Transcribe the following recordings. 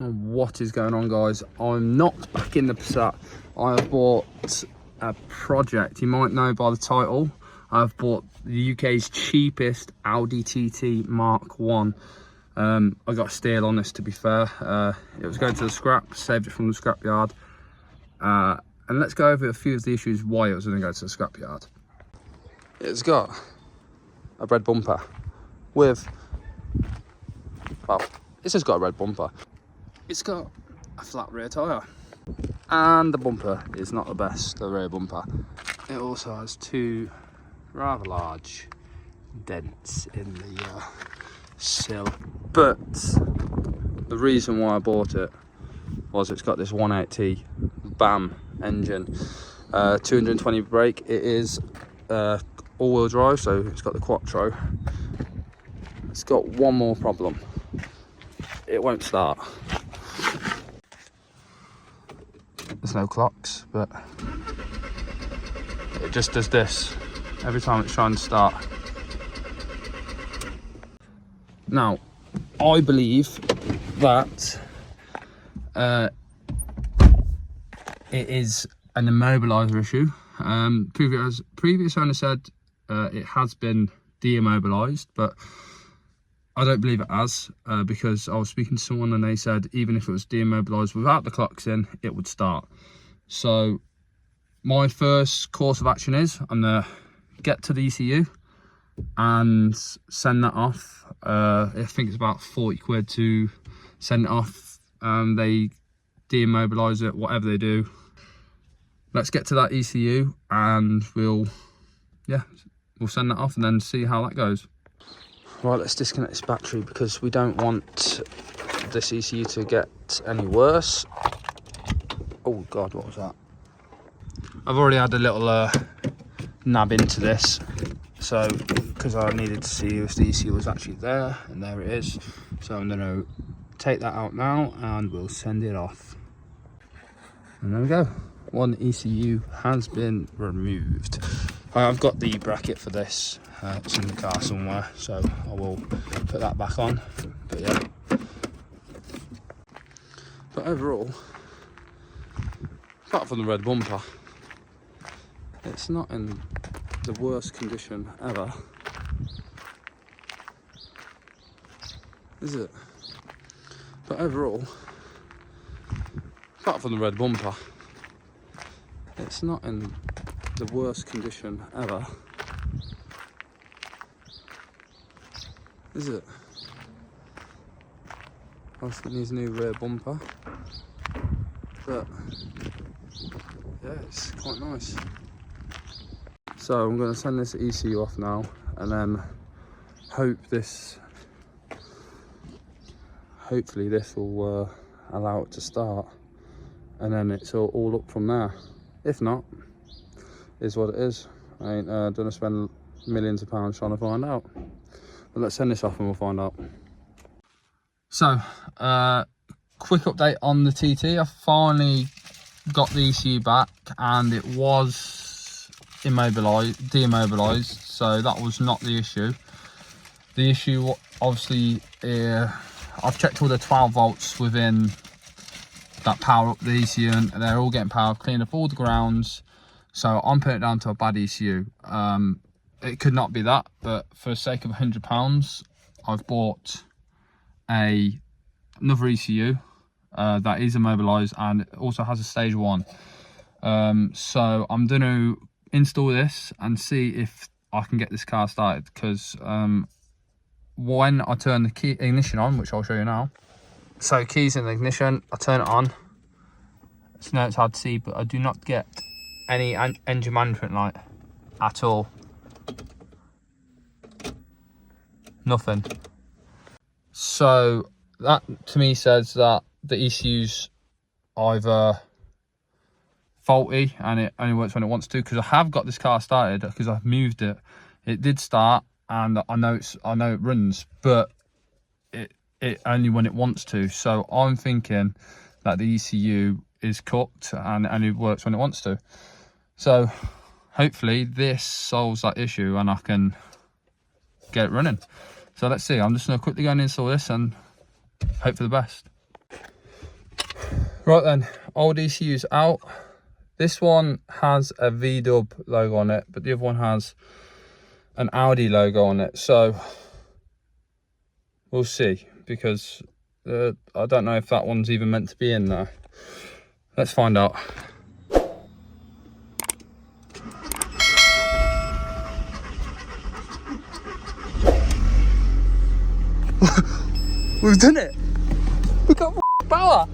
What is going on, guys? I'm not back in the Passat. I have bought a project. You might know by the title. I've bought the UK's cheapest Audi TT Mark 1. I got a steal on this, to be fair. It was going to the scrap, saved it from the scrapyard. And let's go over a few of the issues why it was going to go to the scrapyard. It's got a red bumper with, well, it's just got a red bumper. It's got a flat rear tyre, and the bumper is not the best, the rear bumper. It also has two rather large dents in the sill, but the reason why I bought it was it's got this 180 BAM engine, 220 brake. It is all-wheel drive, so it's got the Quattro. It's got one more problem: it won't start. There's no clocks, but it just does this every time it's trying to start. Now, I believe that it is an immobiliser issue. Previous owner said it has been de-immobilised, but I don't believe it has, because I was speaking to someone and they said even if it was de-immobilised without the clocks in, it would start. So my first course of action is I'm going to get to the ECU and send that off. I think it's about 40 quid to send it off. They de-immobilise it, whatever they do. Let's get to that ECU and we'll send that off and then see how that goes. Right, let's disconnect this battery because we don't want this ECU to get any worse. Oh God, what was that? I've already had a little nab into this, so because I needed to see if the ECU was actually there, and there it is. So I'm going to take that out now and we'll send it off. And there we go. One ECU has been removed. I've got the bracket for this. It's in the car somewhere, so I will put that back on. But yeah. But overall, apart from the red bumper, it's not in the worst condition ever, is it? But overall, apart from the red bumper, it's not in the worst condition ever, is it? Obviously it needs a new rear bumper, but yeah, it's quite nice. So I'm going to send this ECU off now and then hopefully this will allow it to start, and then it's all up from there. If not, is what it is. I ain't gonna spend millions of pounds trying to find out. But let's send this off and we'll find out. So, quick update on the TT. I finally got the ECU back and it was de-immobilised, so that was not the issue. The issue, obviously, I've checked all the 12 volts within that power up the ECU and they're all getting power. I've cleaned up all the grounds, so I'm putting it down to a bad ECU. It could not be that, but for the sake of £100 I've bought another ECU that is immobilised and it also has a stage 1. So I'm going to install this and see if I can get this car started, because when I turn the ignition on, which I'll show you now. So keys in the ignition, I turn it on. So now it's hard to see, but I do not get any engine management light at all. Nothing. So that to me says that the ECU's either faulty and it only works when it wants to, because I have got this car started because I've moved it. It did start and I know it runs, but it only when it wants to. So I'm thinking that the ECU is cooked and it only works when it wants to. So hopefully this solves that issue and I can get it running. So let's see. I'm just going to quickly go and install this and hope for the best. Right then, old ECU's out. This one has a V-dub logo on it, but the other one has an Audi logo on it. So we'll see, because I don't know if that one's even meant to be in there. Let's find out. We've done it. We got power.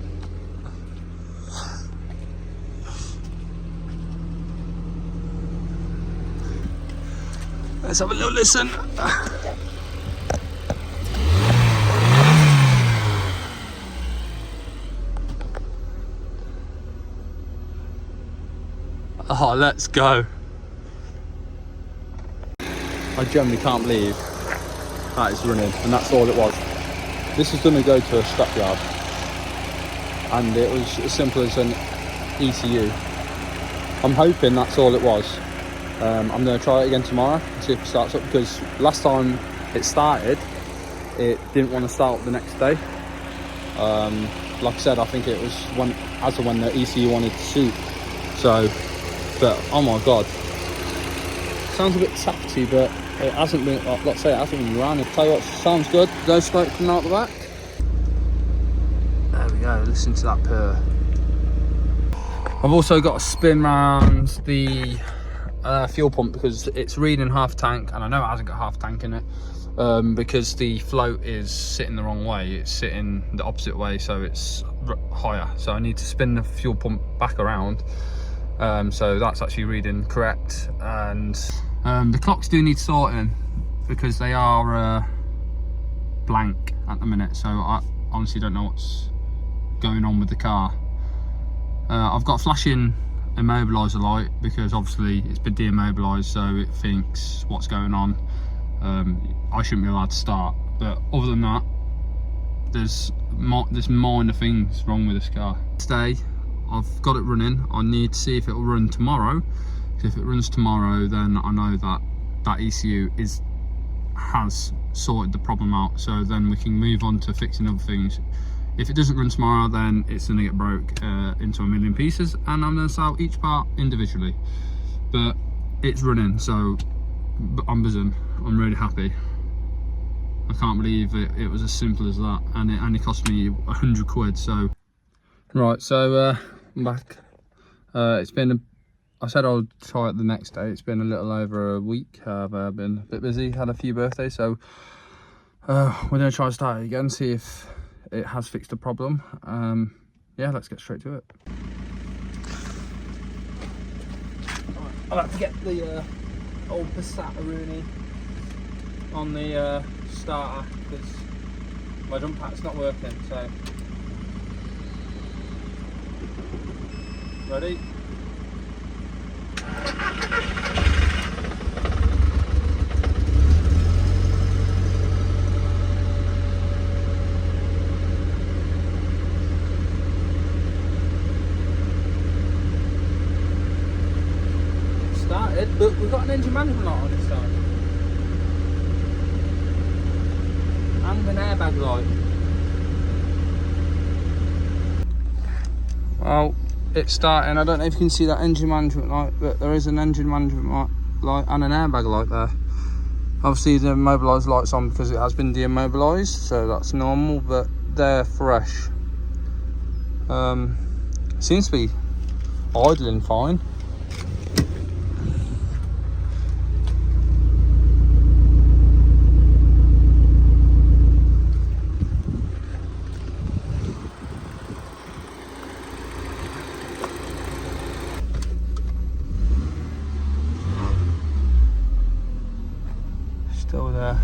Let's have a little listen. Oh, let's go. I generally can't believe that is running, and that's all it was. This is going to go to a scrapyard, and it was as simple as an ECU. I'm hoping that's all it was. I'm going to try it again tomorrow and see if it starts up, because last time it started, it didn't want to start up the next day. Like I said, I think it was when the ECU wanted to shoot. So, but oh my god, sounds a bit tafty, but it hasn't been, like I say, it hasn't been ran. I'll tell you what, sounds good. No smoke coming out the back. There we go, listen to that purr. I've also got to spin round the fuel pump, because it's reading half tank, and I know it hasn't got half tank in it, because the float is sitting the wrong way. It's sitting the opposite way, so it's higher. So I need to spin the fuel pump back around. So that's actually reading correct, and the clocks do need sorting, because they are blank at the minute, so I honestly don't know what's going on with the car. I've got flashing immobiliser light, because obviously it's been deimmobilised, so it thinks what's going on. I shouldn't be allowed to start, but other than that, there's minor things wrong with this car. Today I've got it running. I need to see if it will run tomorrow. If it runs tomorrow, then I know that ECU has sorted the problem out, so then we can move on to fixing other things. If it doesn't run tomorrow, then it's going to get broke into a million pieces, and I'm going to sell each part individually. But it's running, so I'm buzzing. I'm really happy. I can't believe it was as simple as that, and it only cost me 100 quid. So right, so I'm back. It's been I said I'll try it the next day. It's been a little over a week. I've been a bit busy, had a few birthdays, so we're going to try to start it again, see if it has fixed the problem. Yeah, let's get straight to it. I'll have to get the old Passat Rooney on the starter, because my jump pack's not working. So ready? Started, but we've got an engine management light on this side, and an airbag light. Well, it's starting. I don't know if you can see that engine management light, but there is an engine management light and an airbag light there. Obviously the immobilised light's on because it has been deimmobilised, so that's normal, but they're fresh. Seems to be idling fine. Still there.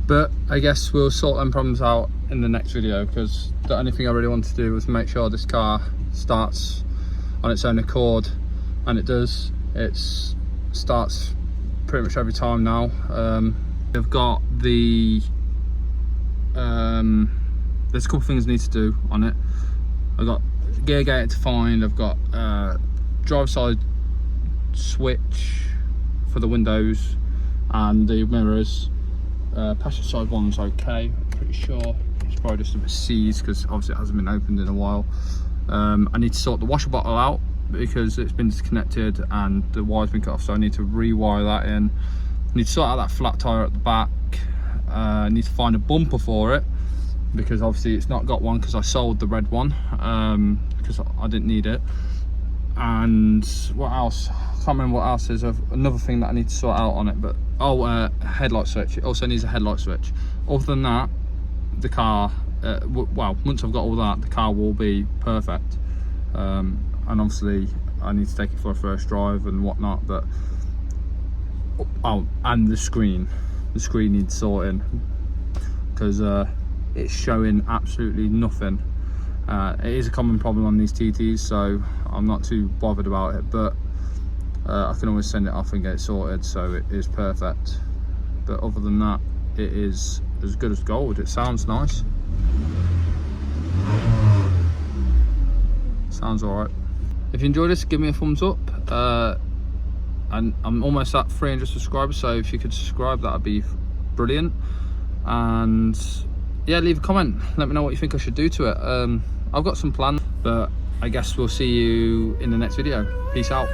But I guess we'll sort them problems out in the next video, because the only thing I really want to do was make sure this car starts on its own accord, and it does. It starts pretty much every time now. I've got the there's a couple of things I need to do on it. I've got gear gate to find, I've got drive side switch for the windows and the mirrors. Passenger side one's okay. pretty sure it's probably just a bit seized because obviously it hasn't been opened in a while. I need to sort the washer bottle out because it's been disconnected and the wire's been cut off, so I need to rewire that in. I need to sort out that flat tyre at the back. I need to find a bumper for it because obviously it's not got one because I sold the red one because I didn't need it. And what else? I can't remember what else. There's another thing that I need to sort out on it, but headlight switch. It also needs a headlight switch. Other than that, the car, well, once I've got all that, the car will be perfect. And obviously I need to take it for a first drive and whatnot, but and the screen needs sorting because it's showing absolutely nothing. It is a common problem on these TTs, so I'm not too bothered about it, but I can always send it off and get it sorted, so it is perfect. But other than that, it is as good as gold. It sounds nice. Sounds alright. If you enjoyed this, give me a thumbs up. And I'm almost at 300 subscribers, so if you could subscribe, that would be brilliant. And yeah, leave a comment. Let me know what you think I should do to it. I've got some plans, but I guess we'll see you in the next video. Peace out.